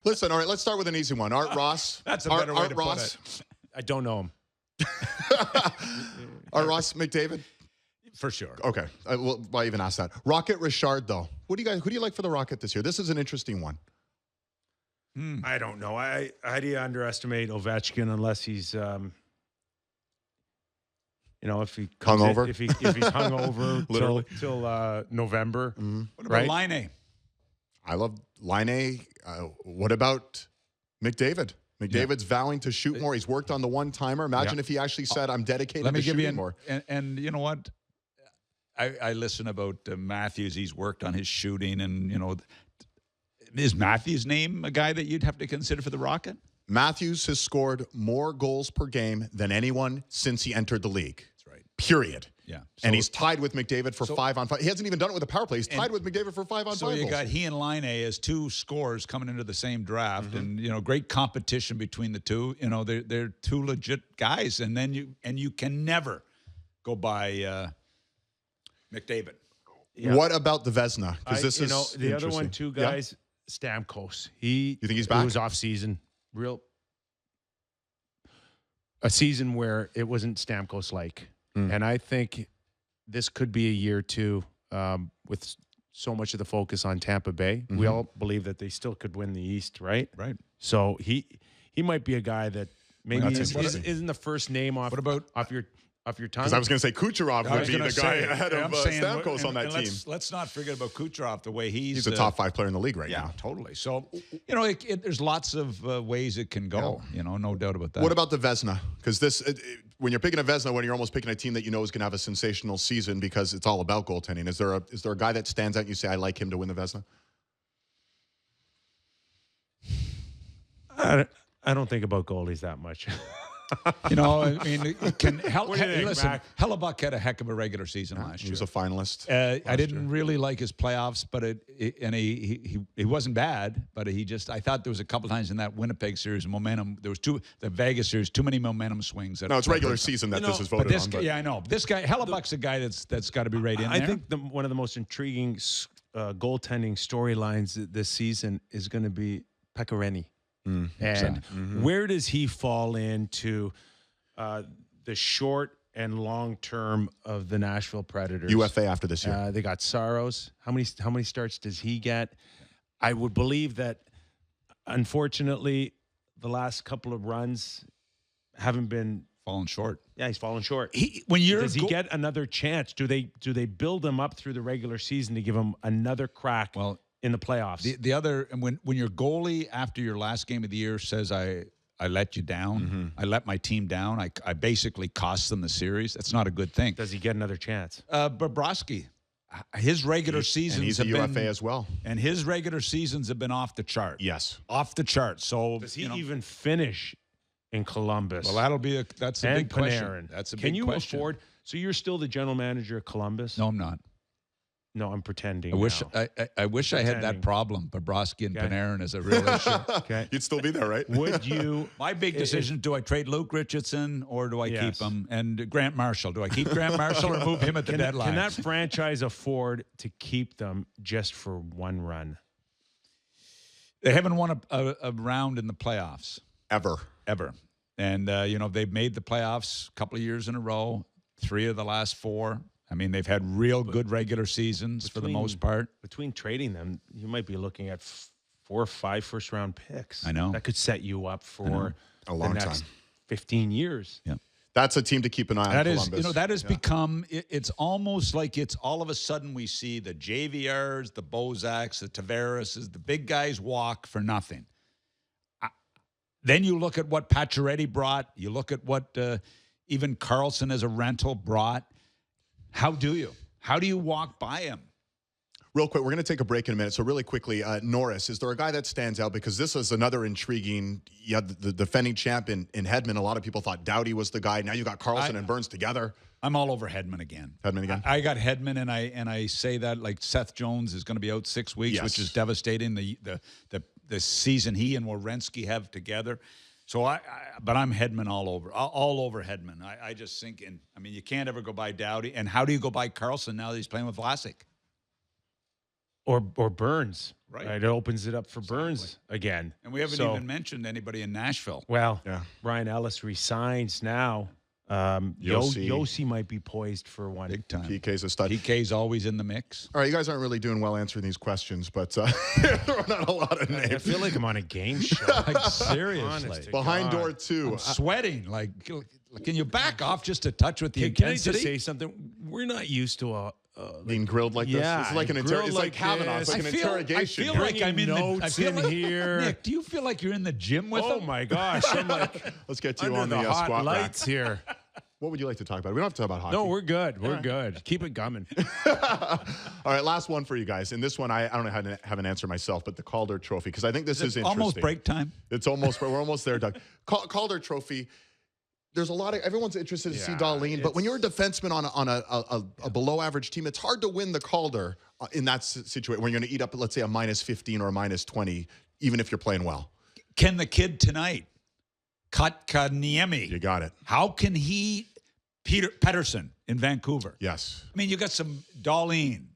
Listen, all right, let's start with an easy one. Art Ross. That's a better way Art to Ross. put it. I don't know him. Art Ross McDavid. For sure. Okay, why even ask that? Rocket Richard, though. Who do you like for the Rocket this year? This is an interesting one. I don't know. How do you underestimate Ovechkin unless he's, if he comes hungover? if he's hungover Literally. till November. What about Line? I love Line. What about McDavid? McDavid's vowing to shoot more. He's worked on the one-timer. Imagine if he actually said, I'm dedicated to shooting more. And you know what? I listen about Matthews. He's worked on his shooting. And, is Matthews' name a guy that you'd have to consider for the Rocket? Matthews has scored more goals per game than anyone since he entered the league. That's right. Period. Yeah. And he's tied with McDavid for 5-on-5. He hasn't even done it with a power play. He's tied with McDavid for 5-on-5 So you goals. got he and Line as two scorers coming into the same draft, and great competition between the two. They're two legit guys, and then you can never go by McDavid. Yeah. What about the Vezina? Because this is the other one, two guys, Stamkos. You think he's back? It was off season, a season where it wasn't Stamkos like. And I think this could be a year too, with so much of the focus on Tampa Bay. We all believe that they still could win the East, right? Right. So he might be a guy that maybe That's interesting. isn't the first name off your tongue. Because I was going to say Kucherov would be the guy ahead of Stamkos on that team. Let's not forget about Kucherov, the way he's a top 5 player in the league right now. Yeah, totally. So, there's lots of ways it can go, no doubt about that. What about the Vezina? Because when you're picking a Vezina, when you're almost picking a team that you know is going to have a sensational season because it's all about goaltending, is there a guy that stands out and you say, I like him to win the Vezina? I don't think about goalies that much. Listen, Mac? Hellebuck had a heck of a regular season last year. He was a finalist. I didn't really like his playoffs, but he wasn't bad. But I thought there was a couple times in that Winnipeg series momentum. There was the Vegas series, too many momentum swings. No, it's regular season that this is voted on. Yeah, I know. This guy Hellebuck's a guy that's got to be right in there. I think one of the most intriguing goaltending storylines this season is going to be Pekka And where does he fall into the short and long term of the Nashville Predators? UFA after this year. They got Saros. How many starts does he get? I would believe that, unfortunately, the last couple of runs haven't been fallen short. Yeah, he's fallen short. Does he get another chance? Do they build him up through the regular season to give him another crack? In the playoffs. The other, when your goalie after your last game of the year says, I let you down, I let my team down, I basically cost them the series, that's not a good thing. Does he get another chance? Bobrovsky, his regular seasons and he's a UFA as well. And his regular seasons have been off the chart. Yes. Off the chart. So does he even finish in Columbus? Well, that's a big question. That's a big question. Can you afford? So you're still the general manager of Columbus? No, I'm not. No, I'm pretending. I wish I had that problem. Bobrovsky and Panarin is a real issue. Okay. You'd still be there, right? Would you? My big decision: do I trade Luke Richardson or do I keep him? And Grant Marshall, do I keep Grant Marshall or move him at the deadline? Can that franchise afford to keep them just for one run? They haven't won a round in the playoffs ever. And they've made the playoffs a couple of years in a row. 3 of the last 4. I mean, they've had real good regular seasons for the most part. Between trading them, you might be looking at 4 or 5 first-round picks. I know. That could set you up for a long the next time. 15 years. Yeah. That's a team to keep an eye on, Columbus. That has become, it's almost like it's all of a sudden we see the JVRs, the Bozaks, the Tavareses, the big guys walk for nothing. Then you look at what Pacioretty brought. You look at what even Carlson as a rental brought. How do you walk by him? Real quick, we're going to take a break in a minute. So really quickly, Norris, is there a guy that stands out? Because this is another intriguing, the defending champ in Hedman. A lot of people thought Doughty was the guy. Now you got Carlson and Burns together. I'm all over Hedman again. I got Hedman, and I say that like Seth Jones is going to be out 6 weeks, which is devastating. The season he and Werenski have together. So but I'm Hedman all over Hedman. I just think, you can't ever go by Doughty. And how do you go by Carlson now that he's playing with Vlasic? Or Burns, Right. It opens it up for Burns again. And we haven't even mentioned anybody in Nashville. Well, Yeah. Ryan Ellis resigns now. Yossi might be poised for one. Big time. PK's a stud. PK's always in the mix. All right, you guys aren't really doing well answering these questions, but throwing out a lot of I names. feel like I'm on a game show. Like, seriously. Honest to Behind God. door 2. Sweating. Like, can you back off just a touch with the Can I intensity? just say something? We're not used to being grilled like this. Yeah, It's like an grilled it's like like Kavanaugh. It's this. like an interrogation. I feel like I'm in Bringing the. I notes feel in like, here. Nick, do you feel like you're in the gym with oh them? my gosh, I'm like Let's get you under on the the hot squat rack. lights here. What would you like to talk about? We don't have to talk about hockey. No, we're good. We're good. Keep it coming. All right, last one for you guys. And this one, I don't know how to have an answer myself, but the Calder Trophy, because I think this is interesting. Almost break time. It's almost, we're almost there, Doug. Calder Trophy. There's a lot of everyone's interested to see Darlene, but when you're a defenseman on a below average team, it's hard to win the Calder in that situation when you're going to eat up, let's say, a -15 or a -20, even if you're playing well. Can the kid tonight, Kotkaniemi, You got it. how can he, Pedersen in Vancouver? Yes. I mean, you got some Darlene.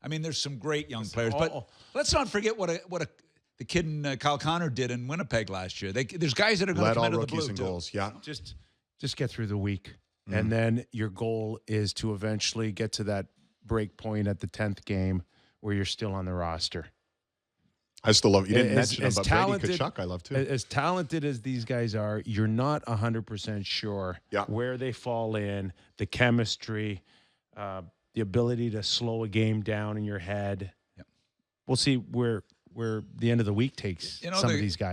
I mean, there's some great young players, but let's not forget the kid in Kyle Connor did in Winnipeg last year. There's guys that are going to Led come all out of the rookies blue in too. goals. Yeah. Just get through the week. And then your goal is to eventually get to that break point at the 10th game where you're still on the roster. I still love. You didn't As- mention him, as but talented- Brady Tkachuk, I love too. As talented as these guys are, you're not 100% sure where they fall in, the chemistry, the ability to slow a game down in your head. Yep. We'll see where the end of the week takes some of these guys.